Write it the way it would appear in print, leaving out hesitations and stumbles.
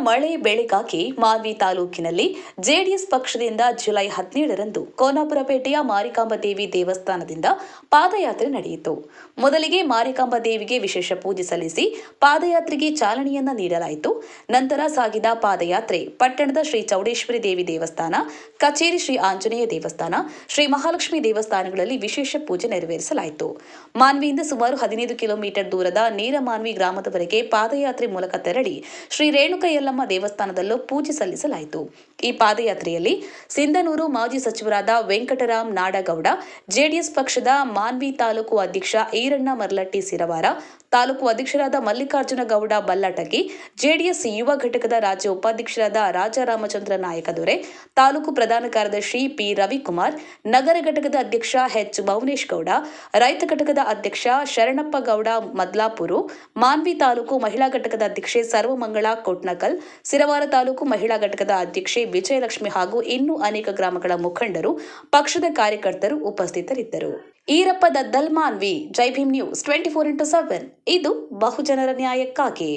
ಮಳೆ ಬೆಳೆಗಾಗಿ ಮಾನ್ವಿ ತಾಲೂಕಿನಲ್ಲಿ ಜೆಡಿಎಸ್ ಪಕ್ಷದಿಂದ ಜುಲೈ 17ರಂದು ಕೋನಾಪುರಪೇಟೆಯ ಮಾರಿಕಾಂಬ ದೇವಿ ದೇವಸ್ಥಾನದಿಂದ ಪಾದಯಾತ್ರೆ ನಡೆಯಿತು. ಮೊದಲಿಗೆ ಮಾರಿಕಾಂಬ ದೇವಿಗೆ ವಿಶೇಷ ಪೂಜೆ ಸಲ್ಲಿಸಿ ಪಾದಯಾತ್ರೆಗೆ ಚಾಲನೆಯನ್ನ ನೀಡಲಾಯಿತು. ನಂತರ ಸಾಗಿದ ಪಾದಯಾತ್ರೆ ಪಟ್ಟಣದ ಶ್ರೀ ಚೌಡೇಶ್ವರಿ ದೇವಿ ದೇವಸ್ಥಾನ, ಕಚೇರಿ ಶ್ರೀ ಆಂಜನೇಯ ದೇವಸ್ಥಾನ, ಶ್ರೀ ಮಹಾಲಕ್ಷ್ಮಿ ದೇವಸ್ಥಾನಗಳಲ್ಲಿ ವಿಶೇಷ ಪೂಜೆ ನೆರವೇರಿಸಲಾಯಿತು. ಮಾನ್ವಿಯಿಂದ ಸುಮಾರು 15 ಕಿಲೋಮೀಟರ್ ದೂರದ ನೇರಮಾನ್ವಿ ಗ್ರಾಮದವರೆಗೆ ಪಾದಯಾತ್ರೆ ಮೂಲಕ ತೆರಳಿ ಶ್ರೀ ರೇಣುಕ ಯಲ್ಲಮ್ಮ ದೇವಸ್ಥಾನದಲ್ಲೂ ಪೂಜೆ ಸಲ್ಲಿಸಲಾಯಿತು. ಈ ಪಾದಯಾತ್ರೆಯಲ್ಲಿ ಸಿಂಧನೂರು ಮಾಜಿ ಸಚಿವರಾದ ವೆಂಕಟರಾಮ್ ನಾಡಗೌಡ, ಜೆಡಿಎಸ್ ಪಕ್ಷದ ಮಾನ್ವಿ ತಾಲೂಕು ಅಧ್ಯಕ್ಷ ಈರಣ್ಣ ಮರ್ಲಟ್ಟಿ ಸಿರವಾರ, ತಾಲೂಕು ಅಧ್ಯಕ್ಷರಾದ ಮಲ್ಲಿಕಾರ್ಜುನ ಗೌಡ ಬಲ್ಲಟಗಿ, ಜೆಡಿಎಸ್ ಯುವ ಘಟಕದ ರಾಜ್ಯ ಉಪಾಧ್ಯಕ್ಷರಾದ ರಾಜಾರಾಮಚಂದ್ರ ನಾಯಕದೊರೆ, ತಾಲೂಕು ಪ್ರಧಾನ ಕಾರ್ಯದರ್ಶಿ ಪಿ ರವಿಕುಮಾರ್, ನಗರ ಘಟಕದ ಅಧ್ಯಕ್ಷ ಎಚ್ ಭುವನೇಶ್ ಗೌಡ, ರೈತ ಘಟಕದ ಅಧ್ಯಕ್ಷ ಶರಣಪ್ಪ ಗೌಡ ಮದ್ಲಾಪುರು, ಮಾನ್ವಿ ತಾಲೂಕು ಮಹಿಳಾ ಘಟಕದ ಅಧ್ಯಕ್ಷೆ ಸರ್ವಮಂಗಳ ಕೊಟ್ನಕಲ್, ಸಿರವಾರ ತಾಲೂಕು ಮಹಿಳಾ ಘಟಕದ ಅಧ್ಯಕ್ಷೆ ವಿಜಯಲಕ್ಷ್ಮಿ ಹಾಗೂ ಇನ್ನೂ ಅನೇಕ ಗ್ರಾಮಗಳ ಮುಖಂಡರು, ಪಕ್ಷದ ಕಾರ್ಯಕರ್ತರು ಉಪಸ್ಥಿತರಿದ್ದರು. ಈರಪ್ಪ ದದ್ದಲ್, ಮಾನ್ವಿ. ಜೈ ಭೀಮ್ ನ್ಯೂಸ್ 24x7 ಇದು ಬಹುಜನರ ನ್ಯಾಯಕ್ಕಾಗಿ.